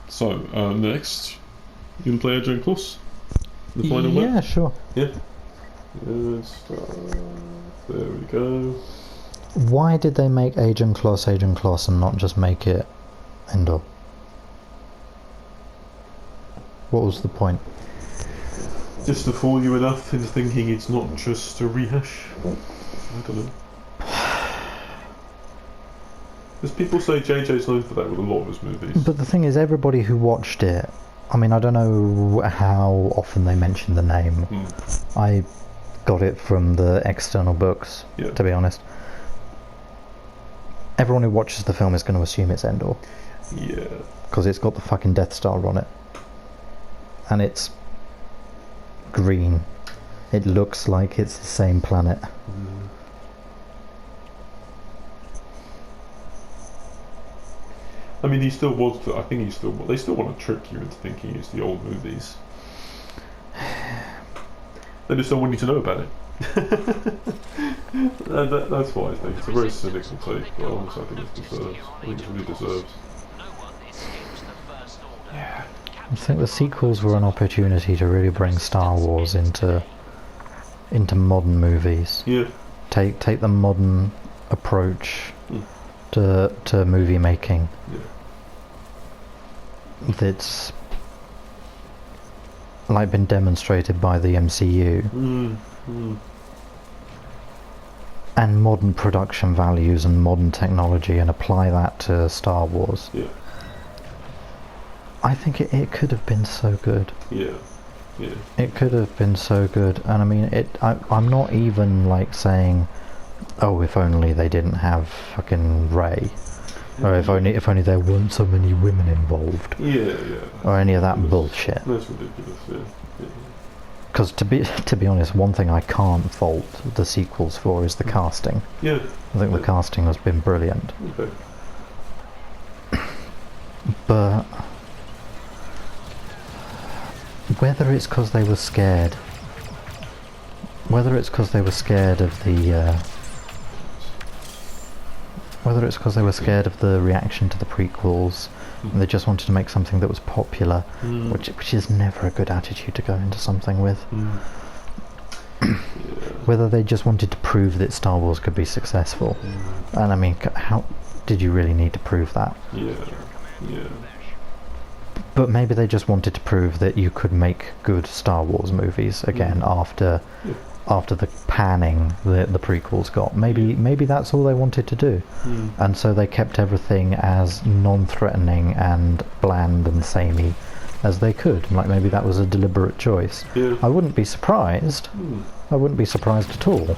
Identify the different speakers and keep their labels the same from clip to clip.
Speaker 1: So, next, you can play Ajan Kloss? The final map?
Speaker 2: Yeah, sure.
Speaker 1: Yeah. Good stuff. There we go.
Speaker 2: Why did they make Ajan Kloss and not just make it Endor? What was the point?
Speaker 1: Just to fool you enough into thinking it's not just a rehash. I don't know. Because people say JJ's known for that with a lot of his movies.
Speaker 2: But the thing is, everybody who watched it, I mean, I don't know how often they mention the name. I got it from the external books, to be honest. Everyone who watches the film is going to assume it's Endor.
Speaker 1: Yeah.
Speaker 2: Because it's got the fucking Death Star on it. And it's green. It looks like it's the same planet.
Speaker 1: I mean, he still was. I think they still want to trick you into thinking it's the old movies. They just don't want you to know about it. That's why I think it's a very cynical take, but honestly, I think it's deserved. I think it's really deserved. Yeah.
Speaker 2: I think the sequels were an opportunity to really bring Star Wars into modern movies.
Speaker 1: Yeah.
Speaker 2: Take the modern approach to movie making.
Speaker 1: Yeah.
Speaker 2: That's like been demonstrated by the MCU. And modern production values and modern technology, and apply that to Star Wars.
Speaker 1: Yeah.
Speaker 2: I think it could have been so good.
Speaker 1: Yeah. Yeah.
Speaker 2: It could have been so good, and I mean, I'm not even like saying, oh, if only they didn't have fucking Rey, or if only there weren't so many women involved.
Speaker 1: Yeah.
Speaker 2: Or any of that bullshit.
Speaker 1: That's ridiculous. Yeah.
Speaker 2: Because to be honest, one thing I can't fault the sequels for is the casting.
Speaker 1: Yeah.
Speaker 2: I think the casting has been brilliant.
Speaker 1: Okay.
Speaker 2: But whether it's because they were scared of the reaction to the prequels, and they just wanted to make something that was popular, which is never a good attitude to go into something with. Whether they just wanted to prove that Star Wars could be successful, and I mean, how did you really need to prove that?
Speaker 1: Yeah.
Speaker 2: But maybe they just wanted to prove that you could make good Star Wars movies again after the panning the prequels got. Maybe that's all they wanted to do. And so they kept everything as non-threatening and bland and samey as they could. Like, maybe that was a deliberate choice.
Speaker 1: Yeah.
Speaker 2: I wouldn't be surprised. I wouldn't be surprised at all.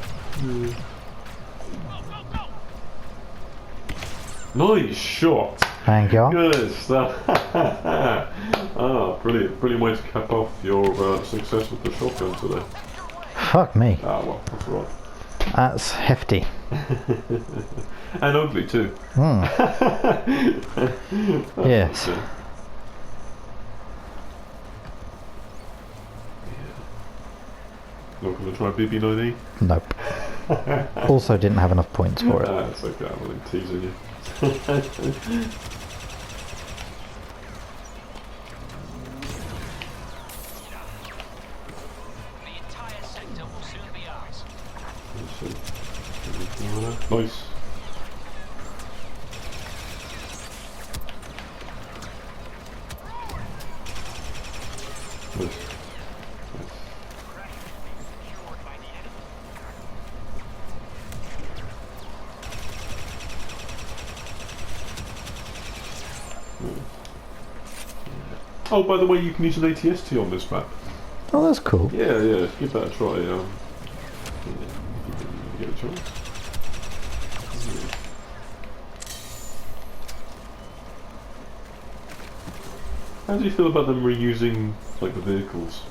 Speaker 1: Nice shot.
Speaker 2: Thank you.
Speaker 1: Good stuff. Brilliant way to cap off your success with the shotgun today.
Speaker 2: Fuck me.
Speaker 1: Ah, well, that's all right.
Speaker 2: That's hefty.
Speaker 1: And ugly too.
Speaker 2: Yes.
Speaker 1: Not going to try BB9E?
Speaker 2: Nope. Also didn't have enough points for it.
Speaker 1: That's okay, I'm only teasing you. Nice. Oh, by the way, you can use an ATST on this map.
Speaker 2: Oh, that's cool.
Speaker 1: Yeah, give that a try. If you get a chance. How do you feel about them reusing, like, the vehicles?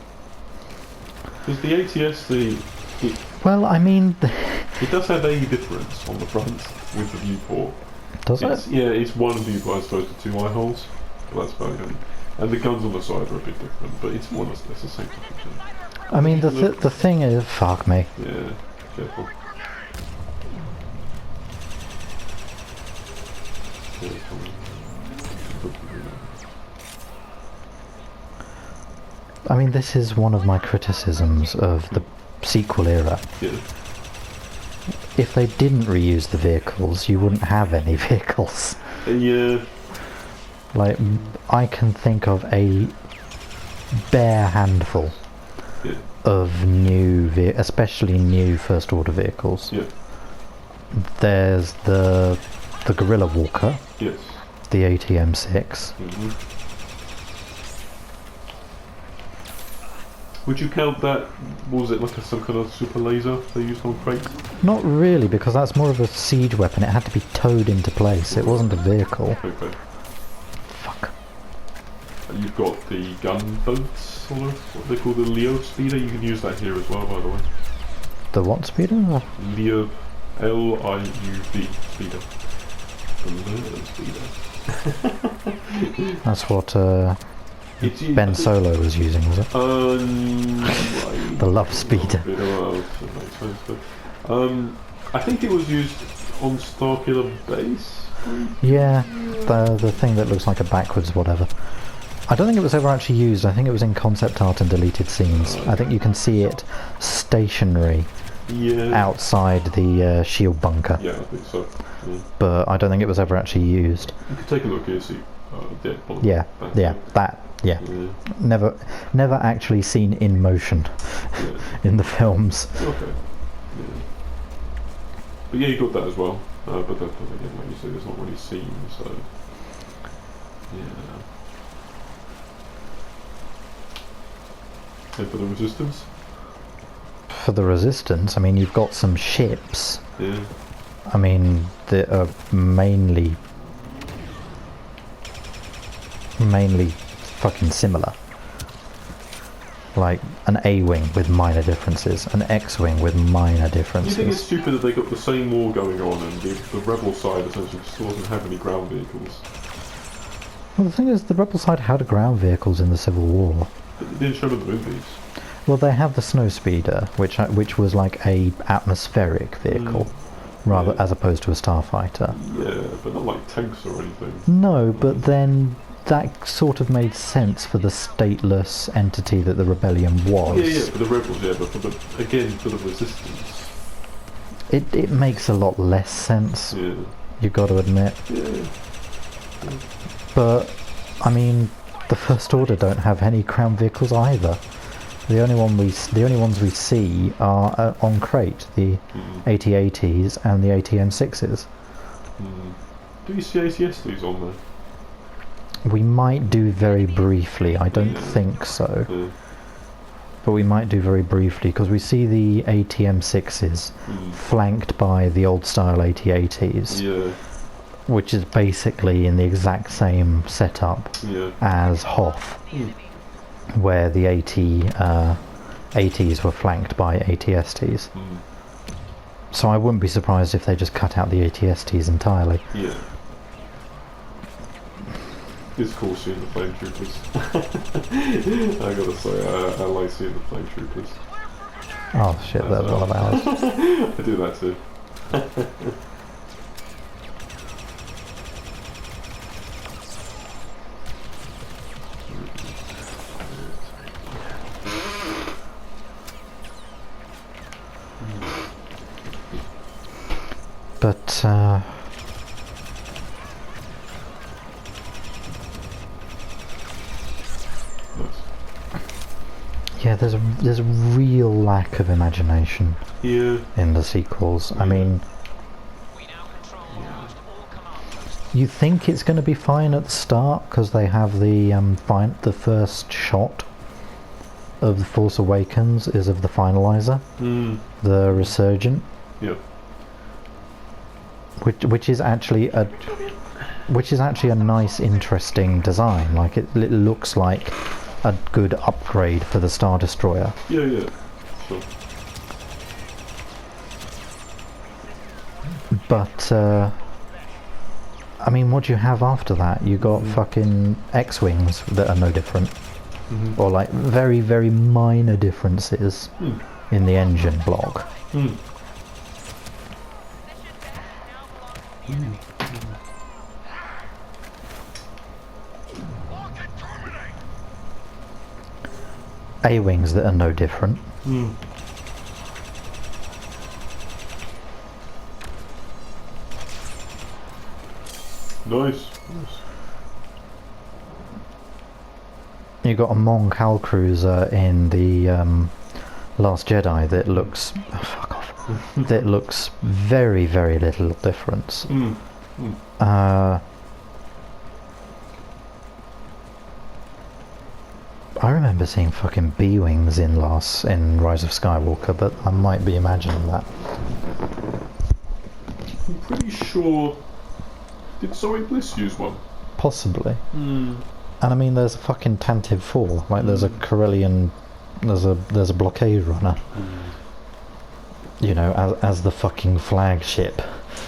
Speaker 1: Because the ATST,
Speaker 2: Well, I mean,
Speaker 1: it does have a difference on the front with the viewport.
Speaker 2: does it?
Speaker 1: Yeah, it's one viewport as opposed to two eye holes. But that's about it. And the guns on the side are a bit different, but it's the same thing.
Speaker 2: I mean, the thing is, fuck me.
Speaker 1: Yeah, careful.
Speaker 2: I mean, this is one of my criticisms of the sequel era.
Speaker 1: Yeah.
Speaker 2: If they didn't reuse the vehicles, you wouldn't have any vehicles.
Speaker 1: Yeah.
Speaker 2: Like, I can think of a bare handful
Speaker 1: Yeah.
Speaker 2: of new, especially new First Order vehicles.
Speaker 1: Yeah.
Speaker 2: There's the Guerrilla Walker,
Speaker 1: Yes.
Speaker 2: the ATM-6.
Speaker 1: Mm-hmm. Would you count that? Was it like some kind of super laser they used on crates?
Speaker 2: Not really, because that's more of a siege weapon. It had to be towed into place. It wasn't a vehicle.
Speaker 1: Okay.
Speaker 2: Fuck.
Speaker 1: And you've got the gunboats, sort of. What they call the Leo speeder. You can use that here as well, by the way.
Speaker 2: The what speeder?
Speaker 1: Leo, L-I-U-V speeder. The Leo speeder.
Speaker 2: That's what
Speaker 1: It's
Speaker 2: Ben Solo was using, was it? The love speeder.
Speaker 1: I think it was used on Starkiller Base.
Speaker 2: Yeah, the thing that looks like a backwards whatever. I don't think it was ever actually used. I think it was in concept art and deleted scenes. I think you can see it stationary outside the shield bunker.
Speaker 1: Yeah, I think so. Yeah.
Speaker 2: But I don't think it was ever actually used.
Speaker 1: You could take a look here, see.
Speaker 2: Yeah. Never actually seen in motion in the films.
Speaker 1: Okay. Yeah. But yeah, you got that as well. But that, again, like you say, there's not really seen, so yeah. And for the Resistance?
Speaker 2: For the Resistance, I mean, you've got some ships.
Speaker 1: Yeah.
Speaker 2: I mean, that are mainly fucking similar. Like an A-wing with minor differences, an X-wing with minor differences.
Speaker 1: Do you think it's stupid that they got the same war going on and the rebel side essentially still doesn't have any ground vehicles?
Speaker 2: Well, the thing is, the rebel side had ground vehicles in the Civil War.
Speaker 1: But they didn't show them in the movies.
Speaker 2: Well, they have the Snowspeeder, which was like a atmospheric vehicle, rather as opposed to a starfighter.
Speaker 1: Yeah, but not like tanks or anything.
Speaker 2: No, but then that sort of made sense for the stateless entity that the rebellion was.
Speaker 1: Yeah, for the rebels, but for the Resistance.
Speaker 2: It makes a lot less sense.
Speaker 1: Yeah.
Speaker 2: You've got to admit.
Speaker 1: Yeah.
Speaker 2: But I mean, the First Order don't have any ground vehicles either. The only ones we see are on crate, the AT-ATs and the ATM-6s.
Speaker 1: Do you see AT-STs on there?
Speaker 2: We might do very briefly. I don't think so. But we might do very briefly, because we see the ATM-6s flanked by the old-style AT-ATs.
Speaker 1: Yeah.
Speaker 2: Which is basically in the exact same setup as Hoth, where the ATs were flanked by AT-STs. So I wouldn't be surprised if they just cut out the AT-STs entirely.
Speaker 1: Yeah. It's cool seeing the flame troopers. I gotta say, I like seeing the flame troopers.
Speaker 2: Oh shit, that's one of ours.
Speaker 1: I do that too.
Speaker 2: But yeah, there's a real lack of imagination in the sequels. I mean, you think it's going to be fine at the start because they have the first shot of The Force Awakens is of the finalizer, the Resurgent.
Speaker 1: Yeah.
Speaker 2: Which is actually a nice, interesting design. Like it looks like a good upgrade for the Star Destroyer.
Speaker 1: Yeah, sure.
Speaker 2: But I mean, what do you have after that? You got fucking X-wings that are no different, or like very, very minor differences in the engine block. A-wings that are no different.
Speaker 1: Nice.
Speaker 2: You got a Mon Cal cruiser in the Last Jedi that looks fuck off. That looks very, very little difference. I remember seeing fucking B-wings in Rise of Skywalker, but I might be imagining that.
Speaker 1: I'm pretty sure. Did Zoe Bliss use one?
Speaker 2: Possibly. And I mean, there's a fucking Tantive 4. Like, there's a Corellian. There's a blockade runner. You know, as the fucking flagship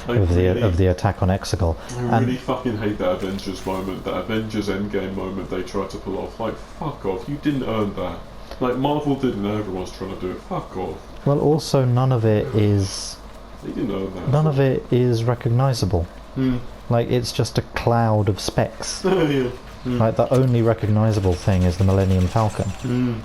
Speaker 2: of the attack on Exegol.
Speaker 1: I really fucking hate that Avengers moment, that Avengers Endgame moment they tried to pull off. Like, fuck off, you didn't earn that. Like, Marvel did and everyone's trying to do it. Fuck off.
Speaker 2: Well, also, none of it is...
Speaker 1: They didn't earn that.
Speaker 2: None of it is recognisable. Like, it's just a cloud of specs. Like, the only recognisable thing is the Millennium Falcon.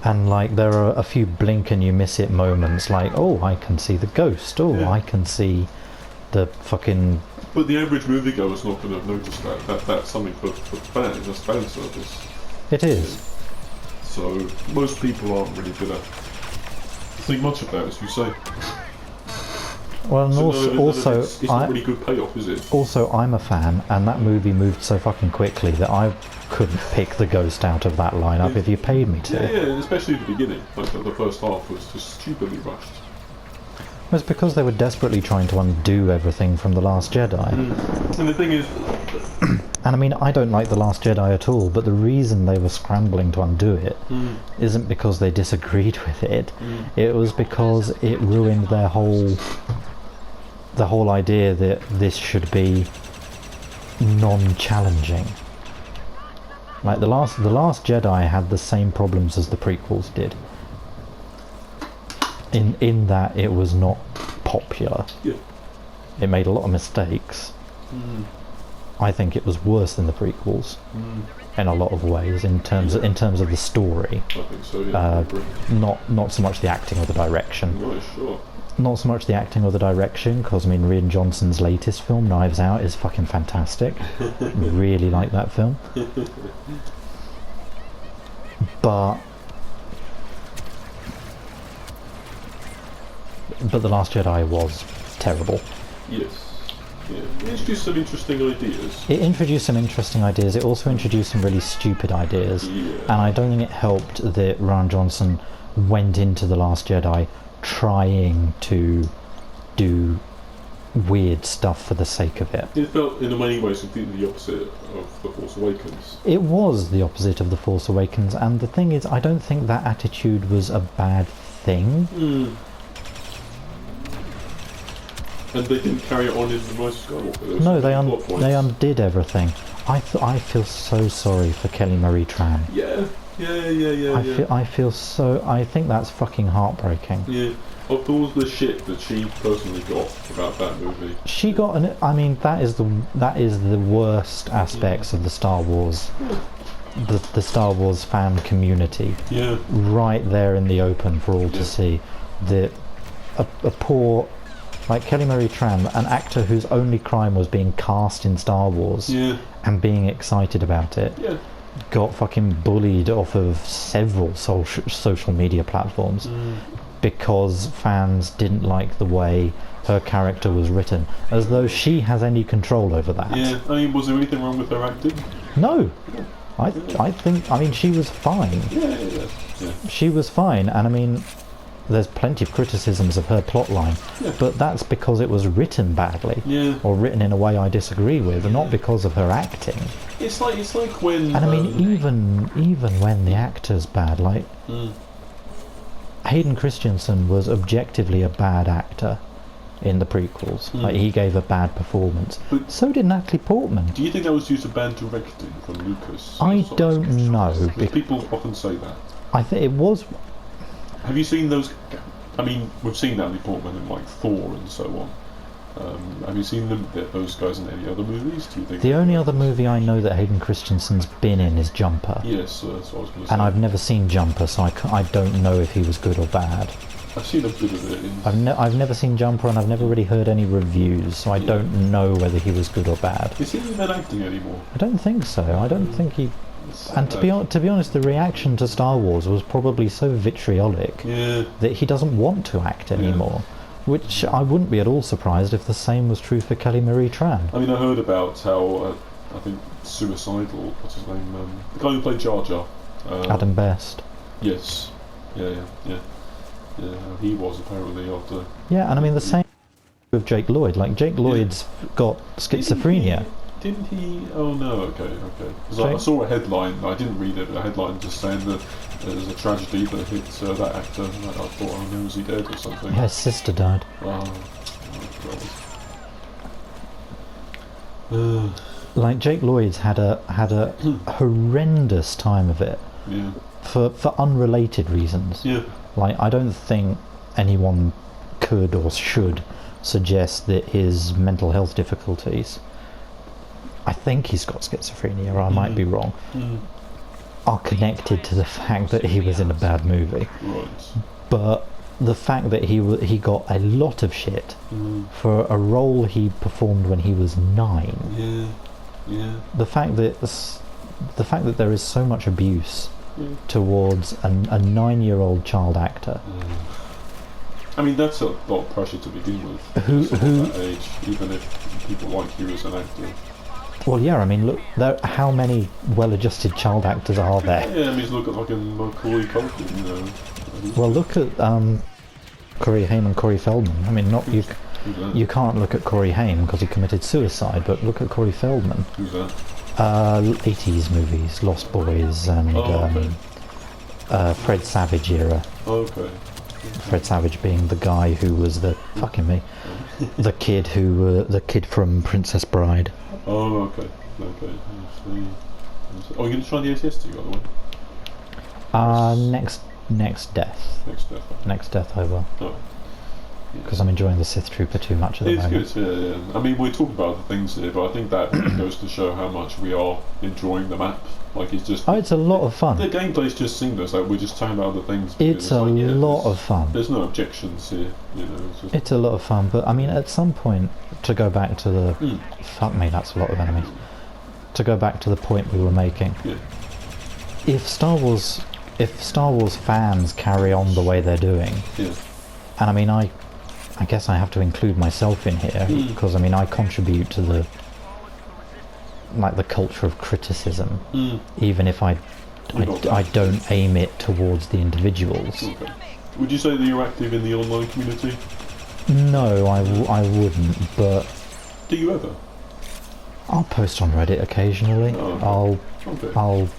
Speaker 2: And like, there are a few blink and you miss it moments, like, oh, I can see the ghost, I can see the fucking...
Speaker 1: But the average moviegoer's not going to have noticed that. That's something for fans, that's fan service.
Speaker 2: It is.
Speaker 1: So, most people aren't really going to think much of that, as you say.
Speaker 2: Well, and
Speaker 1: so
Speaker 2: also
Speaker 1: it's not really good payoff, is it? Also,
Speaker 2: I'm a fan, and that movie moved so fucking quickly that I couldn't pick the ghost out of that lineup if you paid me to.
Speaker 1: Yeah, especially at the beginning. Like, the first half was just stupidly rushed.
Speaker 2: Well, it's because they were desperately trying to undo everything from The Last Jedi.
Speaker 1: And the thing is...
Speaker 2: And I mean, I don't like The Last Jedi at all, but the reason they were scrambling to undo it isn't because they disagreed with it. It was because it ruined the whole idea that this should be non-challenging. Like, the last Jedi had the same problems as the prequels did. In that it was not popular.
Speaker 1: Yeah.
Speaker 2: It made a lot of mistakes. I think it was worse than the prequels in a lot of ways, in terms of the story.
Speaker 1: I think so, yeah. I agree.
Speaker 2: Not so much the acting or the direction.
Speaker 1: Right, sure.
Speaker 2: Not so much the acting or the direction, because I mean, Rian Johnson's latest film, Knives Out, is fucking fantastic. Really like that film. But The Last Jedi was terrible.
Speaker 1: Yes. Yeah. It introduced some interesting ideas.
Speaker 2: It introduced some interesting ideas. It also introduced some really stupid ideas.
Speaker 1: Yeah.
Speaker 2: And I don't think it helped that Rian Johnson went into The Last Jedi trying to do weird stuff for the sake of it.
Speaker 1: It felt in many ways completely the opposite of The Force Awakens.
Speaker 2: It was the opposite of The Force Awakens, and the thing is, I don't think that attitude was a bad thing.
Speaker 1: And they didn't carry it on in the Rise of Skywalker.
Speaker 2: No, they undid everything. I feel so sorry for Kelly Marie Tran.
Speaker 1: Yeah.
Speaker 2: I think that's fucking heartbreaking.
Speaker 1: Yeah. Of all the shit that she personally got about that movie,
Speaker 2: she got I mean, that is the worst aspects of the Star Wars, the Star Wars fan community.
Speaker 1: Yeah.
Speaker 2: Right there in the open for all to see. That a poor, like Kelly Marie Tran, an actor whose only crime was being cast in Star Wars and being excited about it.
Speaker 1: Yeah.
Speaker 2: Got fucking bullied off of several social media platforms because fans didn't like the way her character was written, as though she has any control over that.
Speaker 1: Yeah, I mean, was there anything wrong with her acting?
Speaker 2: No. I think she was fine.
Speaker 1: Yeah.
Speaker 2: She was fine, and I mean, there's plenty of criticisms of her plotline, but that's because it was written badly, or written in a way I disagree with, and not because of her acting.
Speaker 1: It's like when.
Speaker 2: And I mean, even when the actor's bad, like Hayden Christensen was objectively a bad actor in the prequels. Like, he gave a bad performance. But so did Natalie Portman.
Speaker 1: Do you think that was due to bad directing from Lucas?
Speaker 2: I don't know.
Speaker 1: People often say that.
Speaker 2: I think it was.
Speaker 1: Have you seen those? I mean, we've seen Natalie Portman in like Thor and so on. Have you seen those guys in any other movies? Do you think?
Speaker 2: The only other movie I know that Hayden Christensen's been in is Jumper.
Speaker 1: Yes, that's what I was going to say.
Speaker 2: And I've never seen Jumper, so I don't know if he was good or bad.
Speaker 1: I've seen a bit of it.
Speaker 2: I've never seen Jumper, and I've never really heard any reviews, so I don't know whether he was good or bad.
Speaker 1: Is he even acting anymore?
Speaker 2: I don't think so. I don't think he. And to be honest, the reaction to Star Wars was probably so vitriolic that he doesn't want to act anymore. Which I wouldn't be at all surprised if the same was true for Kelly Marie Tran.
Speaker 1: I mean, I heard about how I think Suicidal. What's his name? The guy who played Jar Jar.
Speaker 2: Adam Best.
Speaker 1: Yes. Yeah. He was apparently after.
Speaker 2: Yeah, and I mean the same with Jake Lloyd. Like Jake Lloyd's got schizophrenia.
Speaker 1: Didn't he? Oh no. Okay. Because I saw a headline. I didn't read it, but a headline just saying that there's a tragedy that hit that actor. And I thought, oh no, is he dead or something?
Speaker 2: Yeah, his sister died.
Speaker 1: Oh God.
Speaker 2: Like Jake Lloyd's had a horrendous time of it.
Speaker 1: Yeah.
Speaker 2: For unrelated reasons.
Speaker 1: Yeah.
Speaker 2: Like I don't think anyone could or should suggest that his mental health difficulties, I think he's got schizophrenia, or I might be wrong, are connected to the fact that he was in a bad movie.
Speaker 1: Right.
Speaker 2: But the fact that he got a lot of shit for a role he performed when he was 9.
Speaker 1: Yeah.
Speaker 2: The fact that there is so much abuse towards a 9-year-old child actor.
Speaker 1: I mean, that's a lot of pressure to begin with.
Speaker 2: Who
Speaker 1: at that age, even if people like you as an actor.
Speaker 2: Well, yeah, I mean, look, how many well-adjusted child actors are there?
Speaker 1: Yeah, I mean, look at like a Macaulay Culkin, you know.
Speaker 2: Well, look at Corey Haim and Corey Feldman. I mean, you can't look at Corey Haim because he committed suicide, but look at Corey Feldman.
Speaker 1: Who's that?
Speaker 2: 80s movies, Lost Boys and Fred Savage era.
Speaker 1: Oh, okay.
Speaker 2: Fred Savage being the guy who was the the kid from Princess Bride.
Speaker 1: Oh, okay. Oh, you're going to try the ATST, by the way?
Speaker 2: Next death. Next death I will.
Speaker 1: Oh.
Speaker 2: Because I'm enjoying the Sith Trooper too much at the moment.
Speaker 1: It's good, yeah. I mean, we're talking about the things here, but I think that goes to show how much we are enjoying the map. Like, it's just...
Speaker 2: Oh, it's a lot of fun.
Speaker 1: The gameplay's just seamless, like, we're just talking about other things.
Speaker 2: It's a lot of fun.
Speaker 1: There's no objections here, you know.
Speaker 2: It's a lot of fun, but I mean, at some point, to go back to the... Fuck me, that's a lot of enemies. To go back to the point we were making.
Speaker 1: Yeah.
Speaker 2: If Star Wars fans carry on the way they're doing, and I mean, I guess I have to include myself in here, because I mean, I contribute to the culture of criticism, even if I don't aim it towards the individuals.
Speaker 1: Okay. Would you say that you're active in the online community?
Speaker 2: No, I wouldn't, but...
Speaker 1: Do you ever?
Speaker 2: I'll post on Reddit occasionally.
Speaker 1: Oh, okay.
Speaker 2: I'll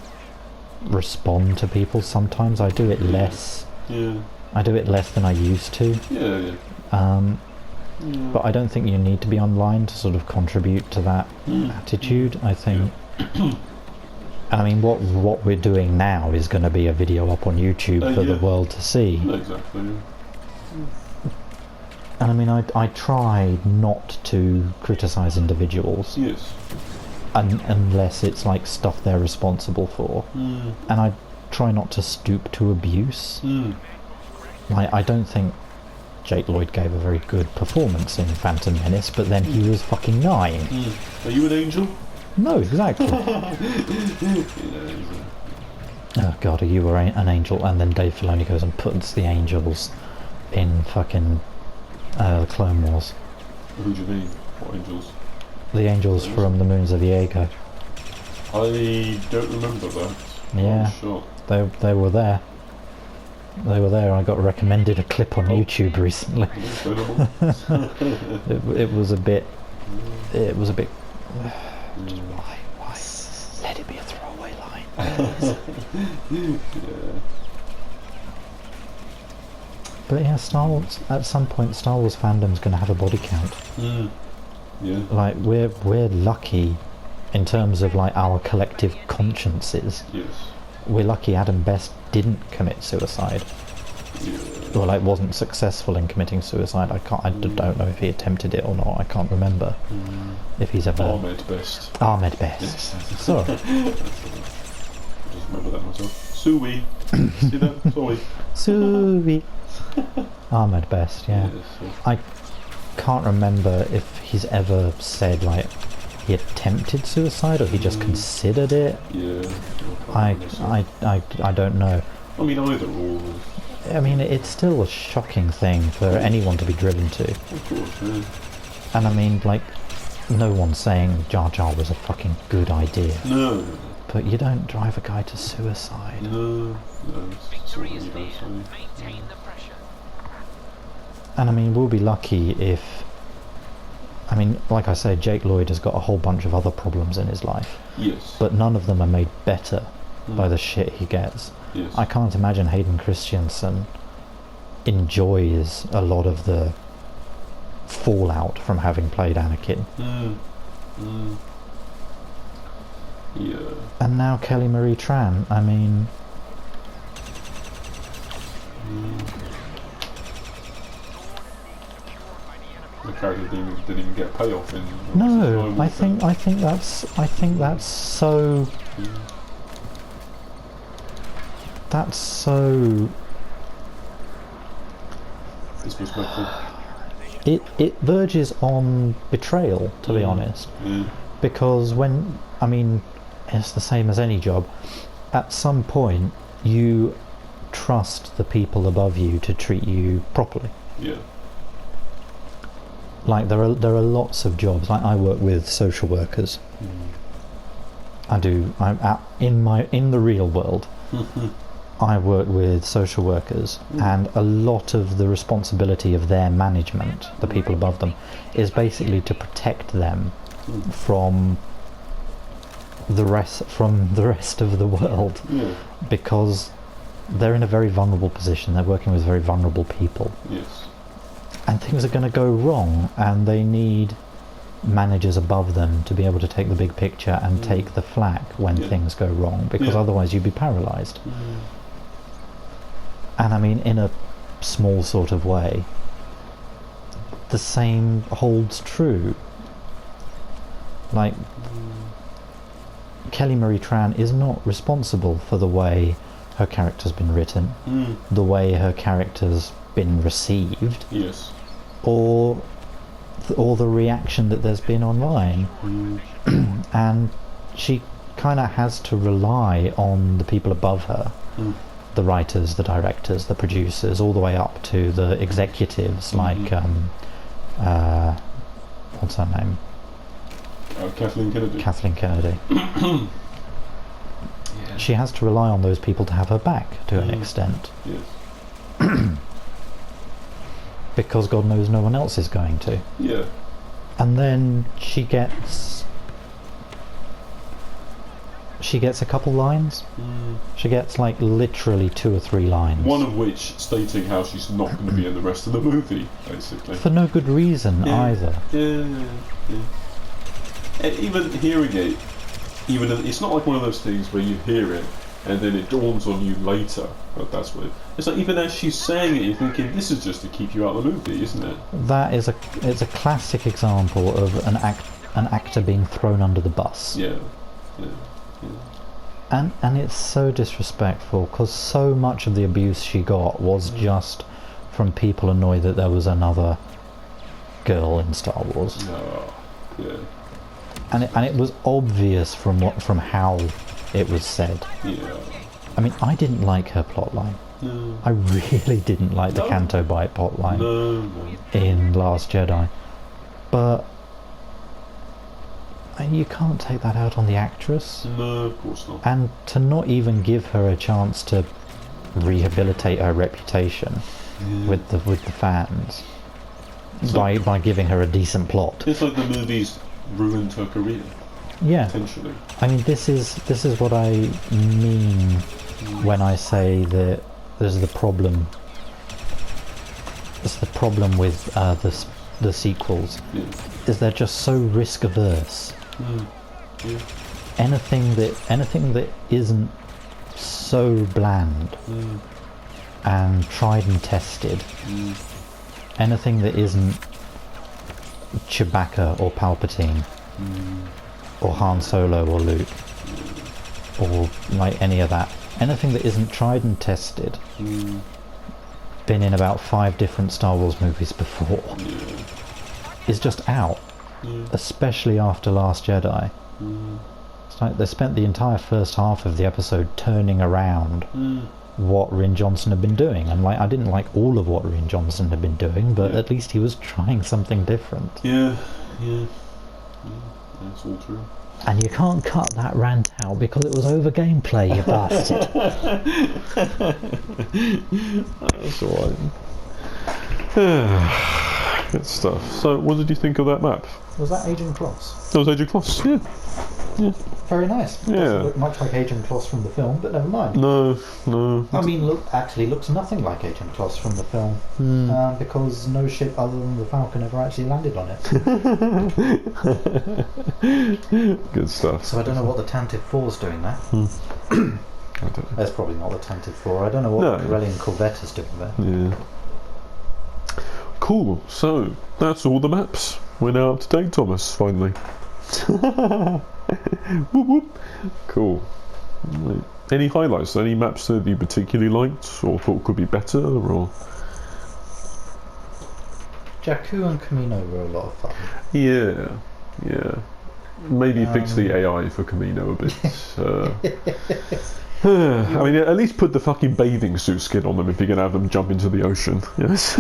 Speaker 2: respond to people sometimes. I do it less.
Speaker 1: Yeah.
Speaker 2: I do it less than I used to.
Speaker 1: Yeah.
Speaker 2: But I don't think you need to be online to sort of contribute to that attitude. I think. And I mean, what we're doing now is going to be a video up on YouTube for the world to see.
Speaker 1: Exactly.
Speaker 2: And I mean, I try not to criticise individuals.
Speaker 1: Yes.
Speaker 2: Unless it's like stuff they're responsible for. And I try not to stoop to abuse. Like, I don't think Jake Lloyd gave a very good performance in Phantom Menace, but then he was fucking 9.
Speaker 1: Are you an angel?
Speaker 2: No, exactly. Oh god, you were an angel, and then Dave Filoni goes and puts the angels in fucking the Clone Wars.
Speaker 1: Who do you mean? What angels?
Speaker 2: The angels from the Moons of Diego.
Speaker 1: I don't remember that.
Speaker 2: Yeah,
Speaker 1: sure.
Speaker 2: They were there. They were there. I got recommended a clip on YouTube recently. it was a bit. Just why? Let it be a throwaway line. But yeah, Star Wars. At some point, Star Wars fandom's going to have a body count.
Speaker 1: Yeah.
Speaker 2: Like we're lucky, in terms of like our collective consciences.
Speaker 1: Yes.
Speaker 2: We're lucky Adam Best didn't commit suicide. or like wasn't successful in committing suicide. I don't know if he attempted it or not. I can't remember if he's ever.
Speaker 1: Ahmed Best.
Speaker 2: Ahmed Best.
Speaker 1: Yes.
Speaker 2: Sorry.
Speaker 1: I just remember that myself. Suey. See that? Sorry.
Speaker 2: Suey. Ahmed Best. Yeah.
Speaker 1: Yes.
Speaker 2: I can't remember if he's ever said like he attempted suicide or he just considered it.
Speaker 1: Yeah.
Speaker 2: I don't know.
Speaker 1: I mean, either or.
Speaker 2: I mean, it's still a shocking thing for anyone to be driven to.
Speaker 1: Of course, yeah.
Speaker 2: And I mean, like, no one's saying Jar Jar was a fucking good idea.
Speaker 1: No.
Speaker 2: But you don't drive a guy to suicide.
Speaker 1: No. It's what you don't say.
Speaker 2: And I mean, we'll be lucky if... I mean, like I say, Jake Lloyd has got a whole bunch of other problems in his life.
Speaker 1: Yes.
Speaker 2: But none of them are made better by the shit he gets.
Speaker 1: Yes.
Speaker 2: I can't imagine Hayden Christensen enjoys a lot of the fallout from having played Anakin.
Speaker 1: Yeah.
Speaker 2: And now Kelly Marie Tran, I mean...
Speaker 1: The character didn't even get a payoff in.
Speaker 2: No, I think that's so. That's so.
Speaker 1: Disrespectful.
Speaker 2: It verges on betrayal, to be honest.
Speaker 1: Yeah.
Speaker 2: Because when, I mean, it's the same as any job. At some point, you trust the people above you to treat you properly.
Speaker 1: Yeah.
Speaker 2: Like there are lots of jobs. Like I work with social workers. I do. In the real world. I work with social workers, and a lot of the responsibility of their management, the people above them, is basically to protect them from the rest of the world, because they're in a very vulnerable position. They're working with very vulnerable people.
Speaker 1: Yes.
Speaker 2: And things are going to go wrong, and they need managers above them to be able to take the big picture and take the flak when things go wrong, because otherwise you'd be paralysed. And I mean, in a small sort of way, the same holds true. Like, Kelly Marie Tran is not responsible for the way her character's been written, the way her character's been received,
Speaker 1: Yes.
Speaker 2: or the reaction that there's been online. And she kind of has to rely on the people above her, the writers, the directors, the producers, all the way up to the executives, like what's her name?
Speaker 1: Kathleen Kennedy.
Speaker 2: Kathleen Kennedy. She has to rely on those people to have her back to an extent.
Speaker 1: Yes.
Speaker 2: Because God knows no one else is going to.
Speaker 1: Yeah.
Speaker 2: And then she gets a couple lines. She gets like literally 2 or 3 lines.
Speaker 1: One of which stating how she's not going to be in the rest of the movie, basically.
Speaker 2: For no good reason either.
Speaker 1: Yeah. And even hearing it, it's not like one of those things where you hear it and then it dawns on you later that that's what it's like. Even as she's saying it, you're thinking, this is just to keep you out of the movie, isn't it?
Speaker 2: It's a classic example of an actor being thrown under the bus.
Speaker 1: Yeah.
Speaker 2: And it's so disrespectful, because so much of the abuse she got was just from people annoyed that there was another girl in Star Wars.
Speaker 1: No. Yeah.
Speaker 2: And it was obvious from how it was said.
Speaker 1: Yeah.
Speaker 2: I mean, I didn't like her plotline.
Speaker 1: No.
Speaker 2: I really didn't like the Canto Bight plotline in Last Jedi. But you can't take that out on the actress.
Speaker 1: No, of course not.
Speaker 2: And to not even give her a chance to rehabilitate her reputation with the fans by giving her a decent plot.
Speaker 1: It's like the movies ruined her career.
Speaker 2: Yeah.
Speaker 1: Potentially.
Speaker 2: I mean, this is what I mean when I say that there's the problem. It's the problem with the sequels.
Speaker 1: Yeah.
Speaker 2: Is they're just so risk averse.
Speaker 1: Yeah.
Speaker 2: Anything that isn't so bland and tried and tested. Anything that isn't Chewbacca or Palpatine or Han Solo or Luke or like any of that, anything that isn't tried and tested, been in about 5 different Star Wars movies before, is just out, especially after Last Jedi. It's like they spent the entire first half of the episode turning around what Rian Johnson had been doing, and like I didn't like all of what Rian Johnson had been doing, but at least he was trying something different.
Speaker 1: That's all true.
Speaker 2: And you can't cut that rant out because it was over gameplay, you bastard.
Speaker 1: That's alright. Good stuff. So, what did you think of that map?
Speaker 2: Was that Agent Kloss?
Speaker 1: That was Ajan Kloss, yeah.
Speaker 2: Very nice. Doesn't look much like Agent Kloss from the film, but never mind.
Speaker 1: No.
Speaker 2: I mean, looks nothing like Agent Kloss from the film, because no ship other than the Falcon ever actually landed on it.
Speaker 1: Good stuff.
Speaker 2: So I don't know what the Tantive 4's doing there.
Speaker 1: I don't know.
Speaker 2: That's probably not the Tantive 4. I don't know what the Corellian Corvette is doing there.
Speaker 1: Yeah. Cool. So that's all the maps. We're now up to date, Thomas. Finally. Whoop, whoop. Cool. Right. Any highlights? Any maps that you particularly liked or thought could be better? Or
Speaker 2: Jakku and Camino were a lot of fun.
Speaker 1: yeah. Maybe fix the AI for Camino a bit. I mean, at least put the fucking bathing suit skin on them if you're going to have them jump into the ocean. Yes.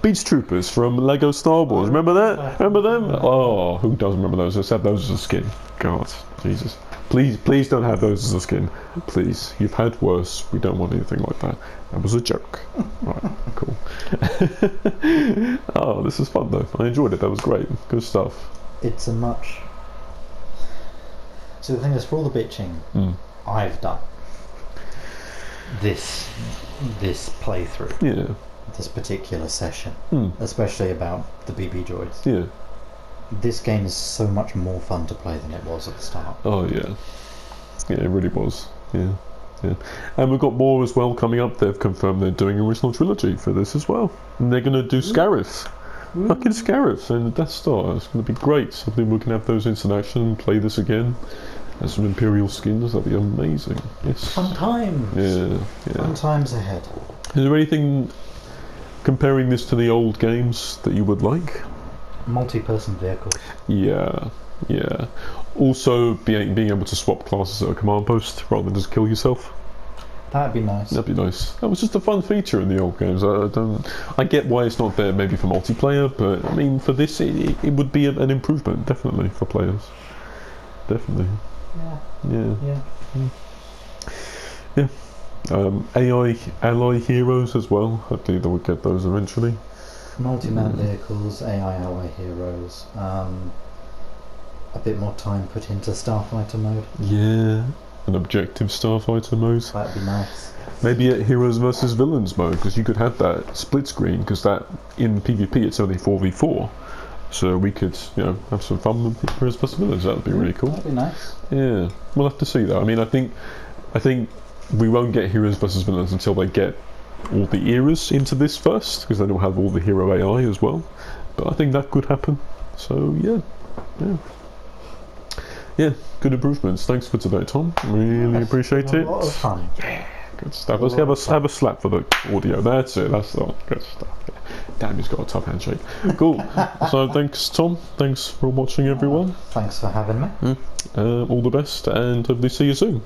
Speaker 1: Beach Troopers from Lego Star Wars. Remember that? Remember them? Oh, who doesn't remember those? Let's have those as a skin. God, Jesus. Please don't have those as a skin. Please. You've had worse. We don't want anything like that. That was a joke. Right, cool. Oh, this is fun though. I enjoyed it. That was great. Good stuff.
Speaker 2: It's a much... So the thing is, for all the bitching I've done this playthrough, this particular session, especially about the BB droids, this game is so much more fun to play than it was at the start.
Speaker 1: Oh yeah, it really was. Yeah, and we've got more as well coming up. They've confirmed they're doing original trilogy for this as well, and they're going to do Scarif. Fucking Scarif and the Death Star. It's going to be great. I think we can have those into action and play this again. And some Imperial skins, that'd be amazing. Yes.
Speaker 2: Fun times.
Speaker 1: Yeah.
Speaker 2: Fun times ahead.
Speaker 1: Is there anything comparing this to the old games that you would like?
Speaker 2: Multi-person vehicles.
Speaker 1: Yeah. Also, being able to swap classes at a command post rather than just kill yourself.
Speaker 2: That'd be nice.
Speaker 1: That'd be nice. That was just a fun feature in the old games. I get why it's not there maybe for multiplayer, but I mean for this it would be an improvement definitely for players. Definitely. Yeah. AI ally heroes as well. I think they would get those eventually.
Speaker 2: Multi-man vehicles, AI ally heroes. A bit more time put into Starfighter mode.
Speaker 1: Yeah. An objective Starfighter mode.
Speaker 2: That'd be nice.
Speaker 1: Maybe at Heroes versus Villains mode, because you could have that split screen, because that in PvP it's only 4v4. So we could, have some fun with Heroes vs Villains. That would be really cool.
Speaker 2: That'd be nice.
Speaker 1: Yeah, we'll have to see that. I mean, I think we won't get Heroes vs Villains until they get all the eras into this first, because then we'll have all the hero AI as well. But I think that could happen. So yeah, good improvements. Thanks for today, Tom. Really appreciate it.
Speaker 2: A lot of fun.
Speaker 1: Yeah, good stuff. Let's have a slap for the audio. That's it. That's the good stuff. Yeah. Damn, he's got a tough handshake. Cool. So thanks, Tom. Thanks for watching, everyone.
Speaker 2: Thanks for having me.
Speaker 1: All the best, and hopefully see you soon.